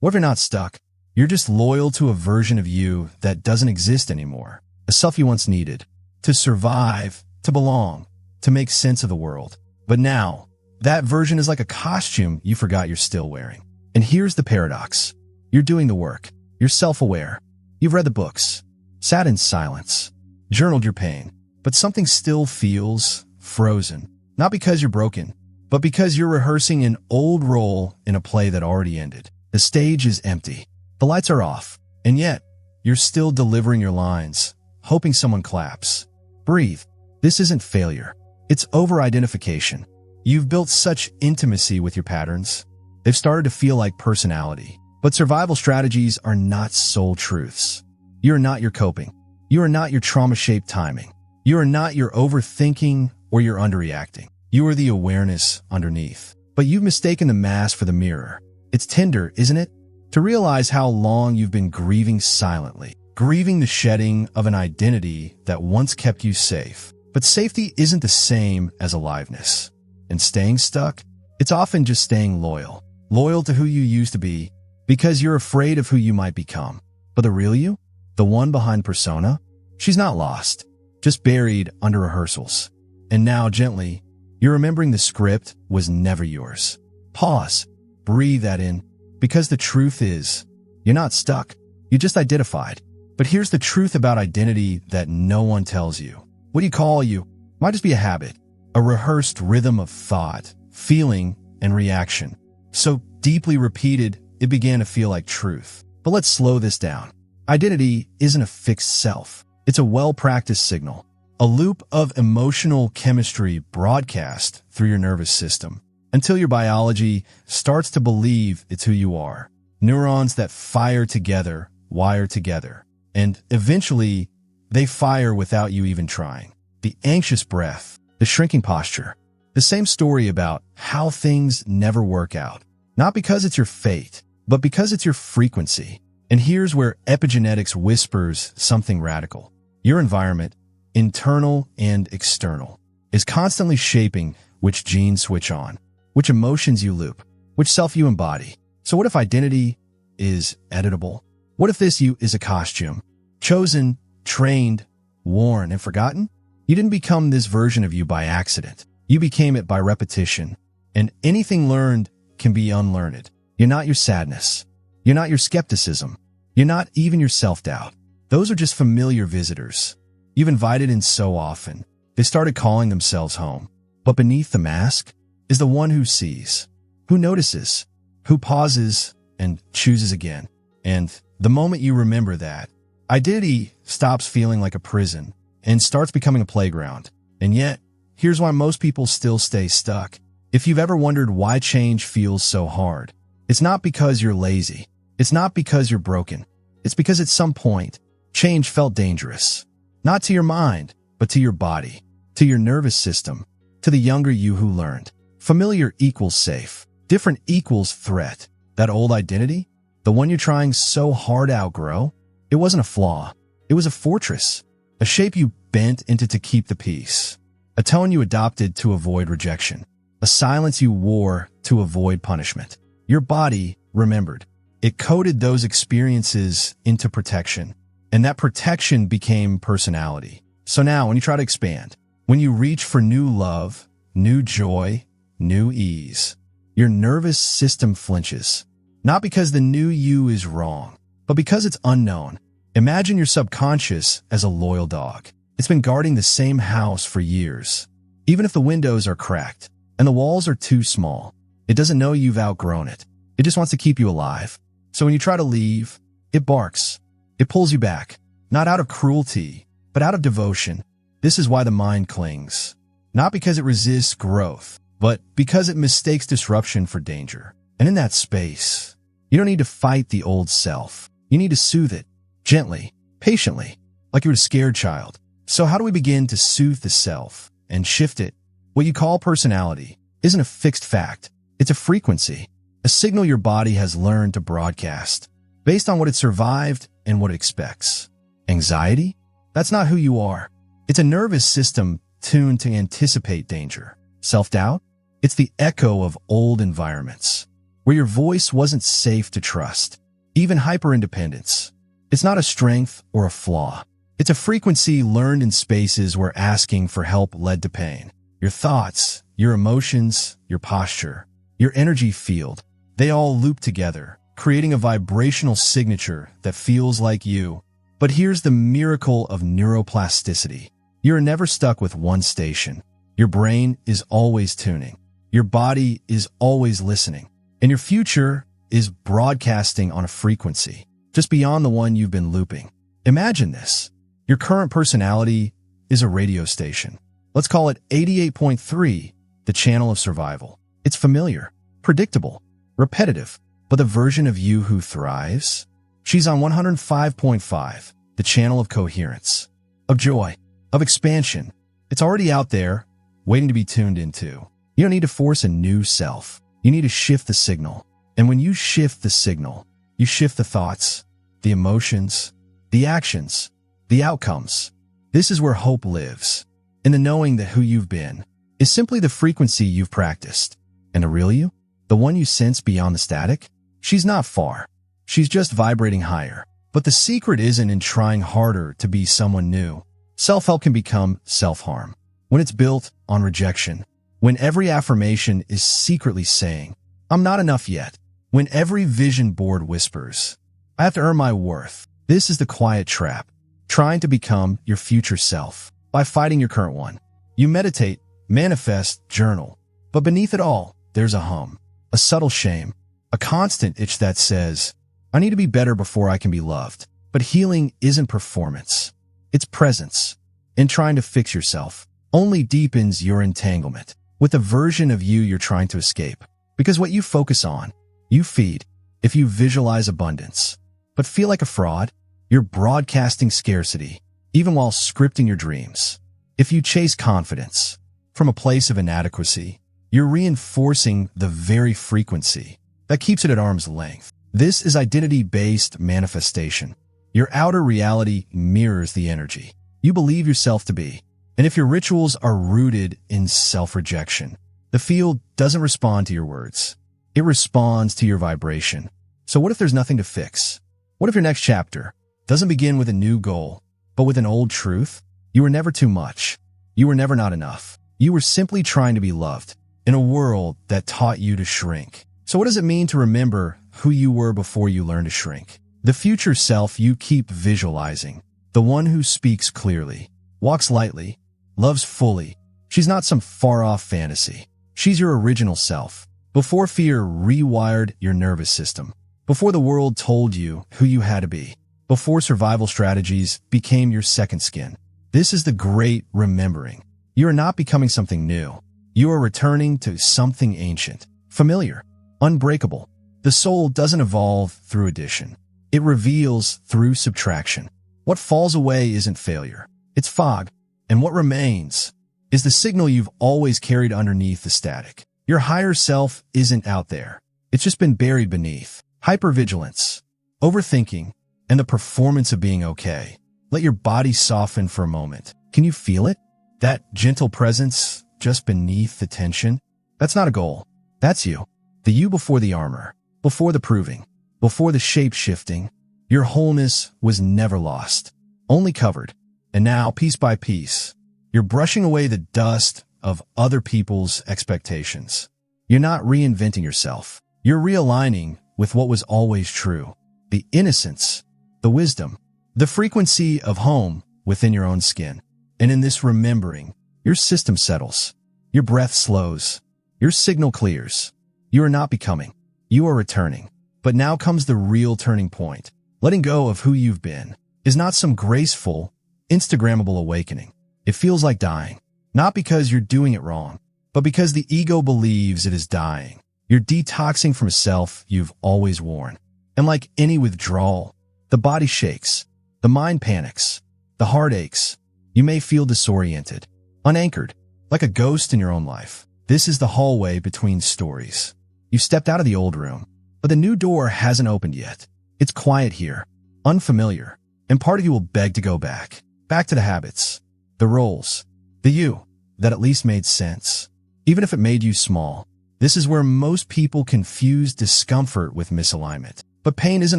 What if you're not stuck? You're just loyal to a version of you that doesn't exist anymore. A self you once needed. To survive, to belong, to make sense of the world. But now, that version is like a costume you forgot you're still wearing. And here's the paradox. You're doing the work. You're self-aware. You've read the books, sat in silence, journaled your pain, but something still feels frozen. Not because you're broken, but because you're rehearsing an old role in a play that already ended. The stage is empty. The lights are off. And yet, you're still delivering your lines, hoping someone claps. Breathe. This isn't failure. It's over-identification. You've built such intimacy with your patterns. They've started to feel like personality. But survival strategies are not soul truths. You are not your coping. You are not your trauma-shaped timing. You are not your overthinking or your underreacting. You are the awareness underneath. But you've mistaken the mask for the mirror. It's tender, isn't it? To realize how long you've been grieving silently, grieving the shedding of an identity that once kept you safe. But safety isn't the same as aliveness. And staying stuck, it's often just staying loyal. Loyal to who you used to be because you're afraid of who you might become. But the real you, the one behind persona, she's not lost, just buried under rehearsals. And now, gently, you're remembering the script was never yours. Pause. Breathe that in. Because the truth is, you're not stuck. You just identified. But here's the truth about identity that no one tells you. What do you call you? Might just be a habit, a rehearsed rhythm of thought, feeling, and reaction. So deeply repeated, it began to feel like truth. But let's slow this down. Identity isn't a fixed self. It's a well-practiced signal, a loop of emotional chemistry broadcast through your nervous system until your biology starts to believe it's who you are. Neurons that fire together, wire together, and eventually they fire without you even trying. The anxious breath, the shrinking posture, the same story about how things never work out. Not because it's your fate, but because it's your frequency. And here's where epigenetics whispers something radical. Your environment, internal and external, is constantly shaping which genes switch on, which emotions you loop, which self you embody. So what if identity is editable? What if this you is a costume, chosen, trained, worn, and forgotten? You didn't become this version of you by accident. You became it by repetition. And anything learned can be unlearned. You're not your sadness. You're not your skepticism. You're not even your self-doubt. Those are just familiar visitors. You've invited in so often. They started calling themselves home. But beneath the mask is the one who sees, who notices, who pauses and chooses again. And the moment you remember that, identity stops feeling like a prison and starts becoming a playground. And yet, here's why most people still stay stuck. If you've ever wondered why change feels so hard, it's not because you're lazy. It's not because you're broken. It's because at some point, change felt dangerous. Not to your mind, but to your body, to your nervous system, to the younger you who learned. Familiar equals safe. Different equals threat. That old identity, the one you're trying so hard to outgrow, it wasn't a flaw. It was a fortress, a shape you bent into to keep the peace, a tone you adopted to avoid rejection, a silence you wore to avoid punishment. Your body remembered. It coded those experiences into protection, and that protection became personality. So now, when you try to expand, when you reach for new love, new joy, new ease, your nervous system flinches. Not because the new you is wrong, but because it's unknown. Imagine your subconscious as a loyal dog. It's been guarding the same house for years. Even if the windows are cracked and the walls are too small, it doesn't know you've outgrown it. It just wants to keep you alive. So when you try to leave, it barks. It pulls you back, not out of cruelty, but out of devotion. This is why the mind clings. Not because it resists growth, but because it mistakes disruption for danger. And in that space, you don't need to fight the old self. You need to soothe it, gently, patiently, like you were a scared child. So how do we begin to soothe the self and shift it? What you call personality isn't a fixed fact. It's a frequency, a signal your body has learned to broadcast, based on what it survived and what it expects. Anxiety? That's not who you are. It's a nervous system tuned to anticipate danger. Self-doubt? It's the echo of old environments. where your voice wasn't safe to trust. Even hyper-independence. It's not a strength or a flaw. It's a frequency learned in spaces where asking for help led to pain. Your thoughts, your emotions, your posture, your energy field, they all loop together, creating a vibrational signature that feels like you. But here's the miracle of neuroplasticity. You're never stuck with one station. Your brain is always tuning. Your body is always listening. And your future is broadcasting on a frequency just beyond the one you've been looping. Imagine this. Your current personality is a radio station. Let's call it 88.3, the channel of survival. It's familiar, predictable, repetitive, but the version of you who thrives? She's on 105.5, the channel of coherence, of joy, of expansion. It's already out there, waiting to be tuned into. You don't need to force a new self. You need to shift the signal. And when you shift the signal, you shift the thoughts, the emotions, the actions, the outcomes. This is where hope lives, in the knowing that who you've been is simply the frequency you've practiced. And the real you, the one you sense beyond the static, she's not far. She's just vibrating higher. But the secret isn't in trying harder to be someone new. Self-help can become self-harm when it's built on rejection, when every affirmation is secretly saying, I'm not enough yet, when every vision board whispers, I have to earn my worth. This is the quiet trap, trying to become your future self by fighting your current one. You meditate, manifest, journal, but beneath it all, there's a hum, a subtle shame, a constant itch that says, I need to be better before I can be loved. But healing isn't performance. It's presence. And trying to fix yourself only deepens your entanglement with the version of you you're trying to escape. Because what you focus on, you feed. If you visualize abundance, but feel like a fraud, you're broadcasting scarcity, even while scripting your dreams. If you chase confidence from a place of inadequacy, you're reinforcing the very frequency that keeps it at arm's length. This is identity-based manifestation. Your outer reality mirrors the energy you believe yourself to be. And if your rituals are rooted in self-rejection, the field doesn't respond to your words. It responds to your vibration. So what if there's nothing to fix? What if your next chapter doesn't begin with a new goal, but with an old truth? You were never too much. You were never not enough. You were simply trying to be loved in a world that taught you to shrink. So what does it mean to remember who you were before you learned to shrink? The future self you keep visualizing, the one who speaks clearly, walks lightly, loves fully. She's not some far-off fantasy. She's your original self. Before fear rewired your nervous system, before the world told you who you had to be, before survival strategies became your second skin. This is the great remembering. You are not becoming something new. You are returning to something ancient, familiar, unbreakable. The soul doesn't evolve through addition. It reveals through subtraction. What falls away isn't failure. It's fog. And what remains is the signal you've always carried underneath the static. Your higher self isn't out there. It's just been buried beneath hypervigilance, overthinking, and the performance of being okay. Let your body soften for a moment. Can you feel it? That gentle presence just beneath the tension? That's not a goal. That's you. The you before the armor, before the proving, before the shape-shifting. Your wholeness was never lost, only covered. And now, piece by piece, you're brushing away the dust of other people's expectations. You're not reinventing yourself. You're realigning with what was always true. The innocence, the wisdom, the frequency of home within your own skin. And in this remembering, your system settles. Your breath slows. Your signal clears. You are not becoming. You are returning. But now comes the real turning point. Letting go of who you've been is not some graceful, Instagrammable awakening. It feels like dying. Not because you're doing it wrong, but because the ego believes it is dying. You're detoxing from a self you've always worn. And like any withdrawal, the body shakes, the mind panics, the heart aches. You may feel disoriented, unanchored, like a ghost in your own life. This is the hallway between stories. You stepped out of the old room, but the new door hasn't opened yet. It's quiet here, unfamiliar, and part of you will beg to go back to the habits, the roles, the you that at least made sense, even if it made you small. This is where most people confuse discomfort with misalignment. But pain isn't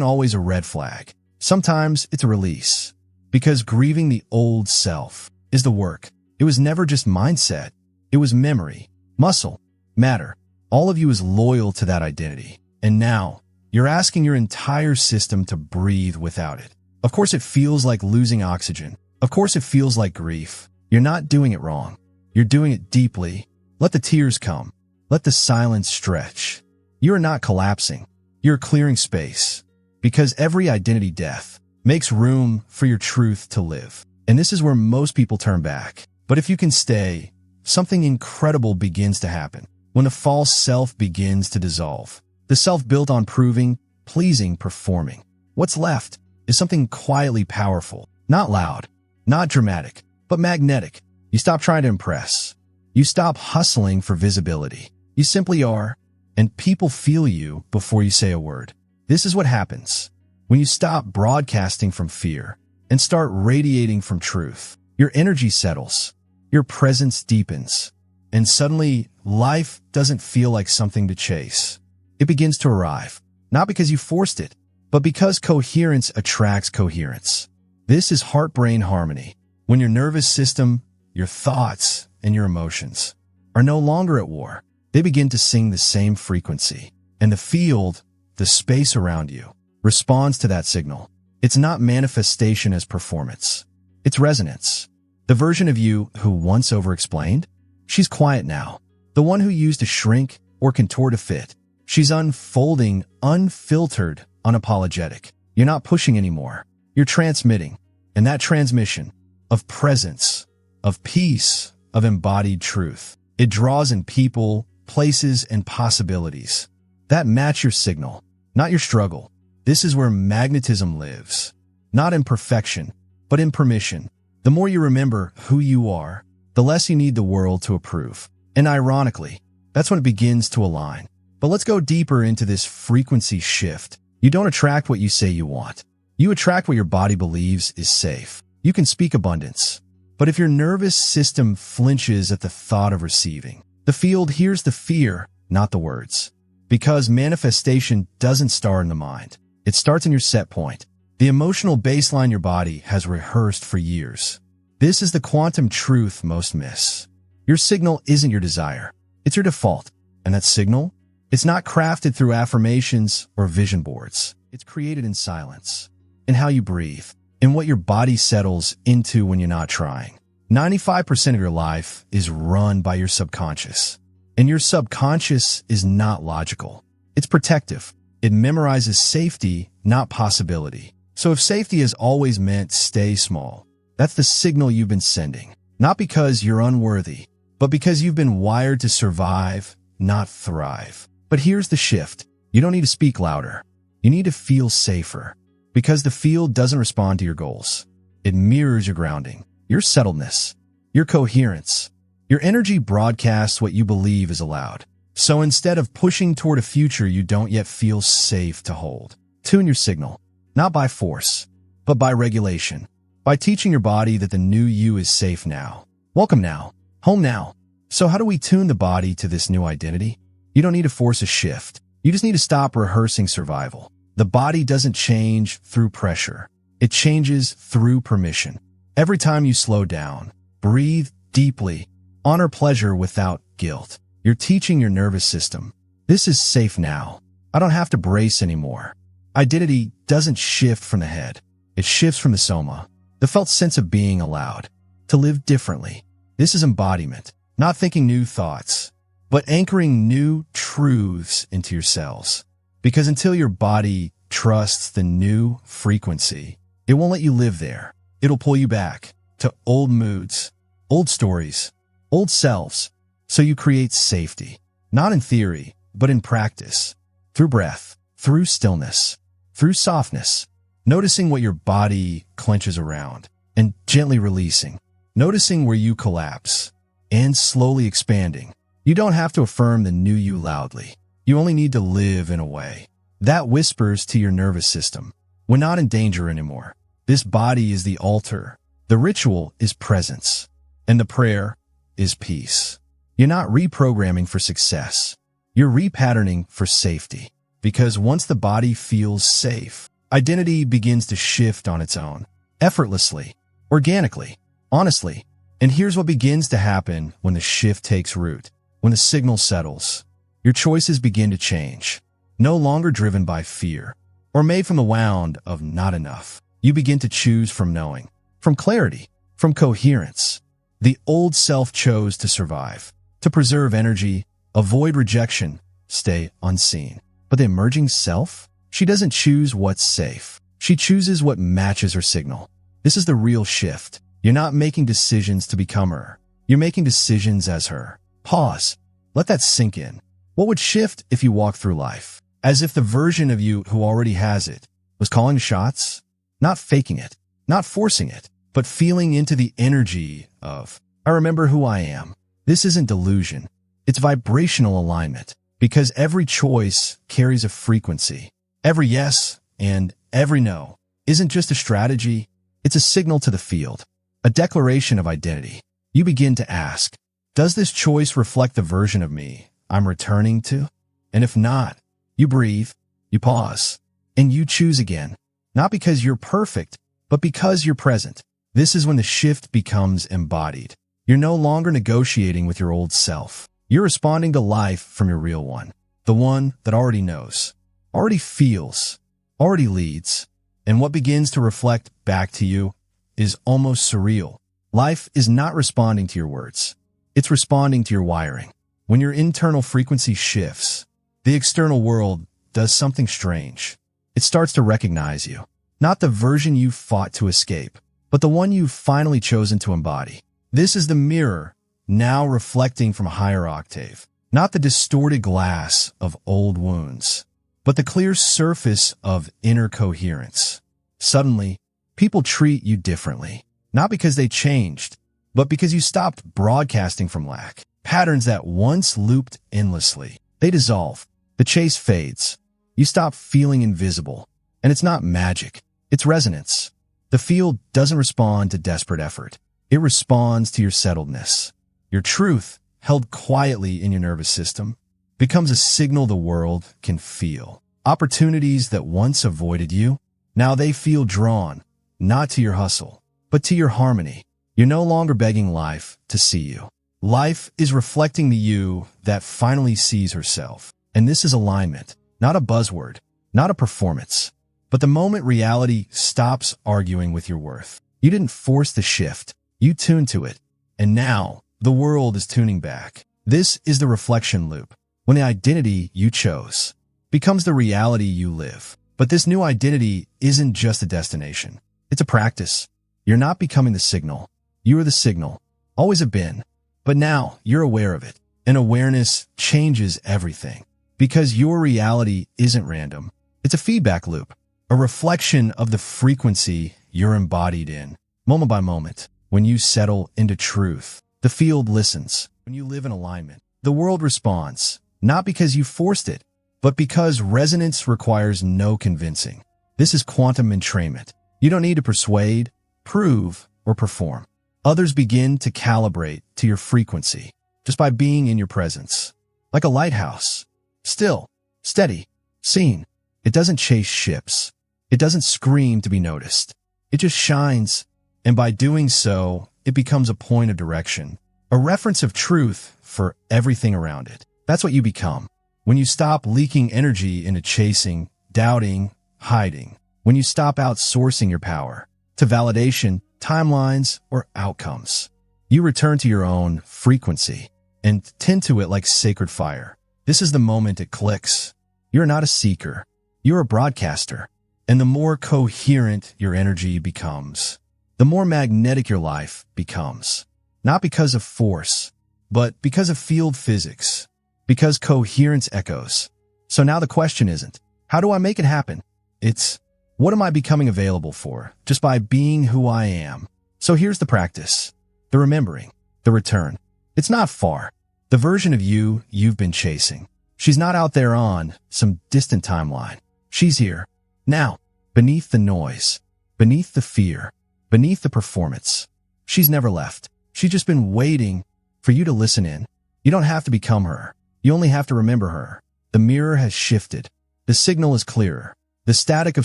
always a red flag. Sometimes it's a release. Because grieving the old self is the work. It was never just mindset. It was memory, muscle, matter. All of you is loyal to that identity. And now, you're asking your entire system to breathe without it. Of course it feels like losing oxygen. Of course it feels like grief. You're not doing it wrong. You're doing it deeply. Let the tears come. Let the silence stretch. You are not collapsing. You're clearing space. Because every identity death makes room for your truth to live. And this is where most people turn back. But if you can stay, something incredible begins to happen. When the false self begins to dissolve. The self built on proving, pleasing, performing. What's left is something quietly powerful. Not loud, not dramatic, but magnetic. You stop trying to impress. You stop hustling for visibility. You simply are, and people feel you before you say a word. This is what happens when you stop broadcasting from fear and start radiating from truth. Your energy settles, your presence deepens, and suddenly life doesn't feel like something to chase. It begins to arrive, not because you forced it, but because coherence attracts coherence. This is heart-brain harmony, when your nervous system, your thoughts, and your emotions are no longer at war. They begin to sing the same frequency, and the field, the space around you, responds to that signal. It's not manifestation as performance. It's resonance. The version of you who once over-explained, she's quiet now. The one who used to shrink or contort to fit, she's unfolding, unfiltered, unapologetic. You're not pushing anymore. You're transmitting. And that transmission of presence, of peace, of embodied truth, it draws in people, places, and possibilities that match your signal, not your struggle. This is where magnetism lives, not in perfection, but in permission. The more you remember who you are, the less you need the world to approve. And ironically, that's when it begins to align. But let's go deeper into this frequency shift. You don't attract what you say you want. You attract what your body believes is safe. You can speak abundance. But if your nervous system flinches at the thought of receiving, the field hears the fear, not the words. Because manifestation doesn't start in the mind. It starts in your set point, the emotional baseline your body has rehearsed for years. This is the quantum truth most miss. Your signal isn't your desire. It's your default. And that signal? It's not crafted through affirmations or vision boards. It's created in silence, in how you breathe, in what your body settles into when you're not trying. 95% of your life is run by your subconscious. And your subconscious is not logical. It's protective. It memorizes safety, not possibility. So if safety has always meant stay small, that's the signal you've been sending. Not because you're unworthy, but because you've been wired to survive, not thrive. But here's the shift. You don't need to speak louder. You need to feel safer. Because the field doesn't respond to your goals. It mirrors your grounding, your settledness, your coherence. Your energy broadcasts what you believe is allowed. So instead of pushing toward a future you don't yet feel safe to hold, tune your signal, not by force, but by regulation. By teaching your body that the new you is safe now. Welcome now. Home now. So how do we tune the body to this new identity? You don't need to force a shift. You just need to stop rehearsing survival. The body doesn't change through pressure. It changes through permission. Every time you slow down, breathe deeply, honor pleasure without guilt, you're teaching your nervous system, this is safe now. I don't have to brace anymore. Identity doesn't shift from the head. It shifts from the soma, the felt sense of being allowed to live differently. This is embodiment, not thinking new thoughts, but anchoring new truths into your cells. Because until your body trusts the new frequency, it won't let you live there. It'll pull you back to old moods, old stories, old selves. So you create safety, not in theory, but in practice, through breath, through stillness, through softness, noticing what your body clenches around and gently releasing, noticing where you collapse and slowly expanding. You don't have to affirm the new you loudly. You only need to live in a way that whispers to your nervous system, we're not in danger anymore. This body is the altar. The ritual is presence. And the prayer is peace. You're not reprogramming for success. You're repatterning for safety. Because once the body feels safe, identity begins to shift on its own, effortlessly, organically, honestly. And here's what begins to happen when the shift takes root, when the signal settles. Your choices begin to change, no longer driven by fear, or made from the wound of not enough. You begin to choose from knowing, from clarity, from coherence. The old self chose to survive, to preserve energy, avoid rejection, stay unseen. But the emerging self? She doesn't choose what's safe. She chooses what matches her signal. This is the real shift. You're not making decisions to become her. You're making decisions as her. Pause. Let that sink in. What would shift if you walked through life as if the version of you who already has it was calling the shots? Not faking it, not forcing it, but feeling into the energy of, I remember who I am. This isn't delusion. It's vibrational alignment, because every choice carries a frequency. Every yes and every no isn't just a strategy. It's a signal to the field, a declaration of identity. You begin to ask, does this choice reflect the version of me I'm returning to? And if not, you breathe, you pause, and you choose again. Not because you're perfect, but because you're present. This is when the shift becomes embodied. You're no longer negotiating with your old self. You're responding to life from your real one, the one that already knows, already feels, already leads. And what begins to reflect back to you is almost surreal. Life is not responding to your words. It's responding to your wiring. When your internal frequency shifts, the external world does something strange. It starts to recognize you, not the version you fought to escape, but the one you've finally chosen to embody. This is the mirror, now reflecting from a higher octave, not the distorted glass of old wounds, but the clear surface of inner coherence. Suddenly, people treat you differently, not because they changed, but because you stopped broadcasting from lack. Patterns that once looped endlessly, they dissolve. The chase fades. You stop feeling invisible. And it's not magic. It's resonance. The field doesn't respond to desperate effort. It responds to your settledness. Your truth, held quietly in your nervous system, becomes a signal the world can feel. Opportunities that once avoided you, now they feel drawn, not to your hustle, but to your harmony. You're no longer begging life to see you. Life is reflecting the you that finally sees herself. And this is alignment, not a buzzword, not a performance, but the moment reality stops arguing with your worth. You didn't force the shift. You tuned to it. And now, the world is tuning back. This is the reflection loop, when the identity you chose becomes the reality you live. But this new identity isn't just a destination. It's a practice. You're not becoming the signal. You are the signal. Always have been. But now, you're aware of it. And awareness changes everything. Because your reality isn't random. It's a feedback loop. A reflection of the frequency you're embodied in. Moment by moment, when you settle into truth, the field listens. When you live in alignment, the world responds. Not because you forced it, but because resonance requires no convincing. This is quantum entrainment. You don't need to persuade, prove, or perform. Others begin to calibrate to your frequency just by being in your presence. Like a lighthouse. Still, steady, seen. It doesn't chase ships. It doesn't scream to be noticed. It just shines. And by doing so, it becomes a point of direction. A reference of truth for everything around it. That's what you become. When you stop leaking energy into chasing, doubting, hiding. When you stop outsourcing your power to validation, timelines, or outcomes. You return to your own frequency and tend to it like sacred fire. This is the moment it clicks. You're not a seeker. You're a broadcaster. And the more coherent your energy becomes, the more magnetic your life becomes. Not because of force, but because of field physics. Because coherence echoes. So now the question isn't, how do I make it happen? It's, what am I becoming available for just by being who I am? So here's the practice, the remembering, the return. It's not far. The version of you you've been chasing. She's not out there on some distant timeline. She's here, now, beneath the noise, beneath the fear, beneath the performance. She's never left. She's just been waiting for you to listen in. You don't have to become her. You only have to remember her. The mirror has shifted. The signal is clearer. The static of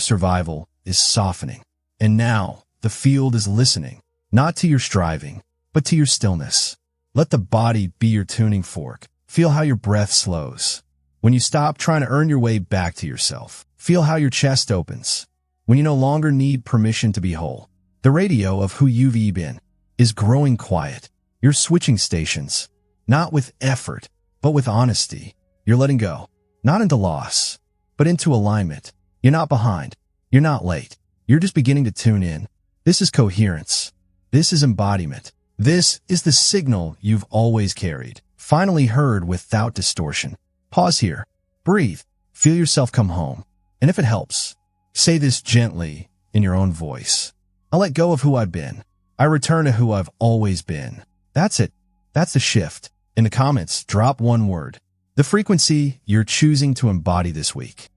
survival is softening. And now, the field is listening, not to your striving, but to your stillness. Let the body be your tuning fork. Feel how your breath slows. When you stop trying to earn your way back to yourself, feel how your chest opens. When you no longer need permission to be whole, the radio of who you've been is growing quiet. You're switching stations, not with effort, but with honesty. You're letting go, not into loss, but into alignment. You're not behind. You're not late. You're just beginning to tune in. This is coherence. This is embodiment. This is the signal you've always carried, finally heard without distortion. Pause here. Breathe. Feel yourself come home. And if it helps, say this gently in your own voice. I let go of who I've been. I return to who I've always been. That's it. That's the shift. In the comments, drop one word. The frequency you're choosing to embody this week.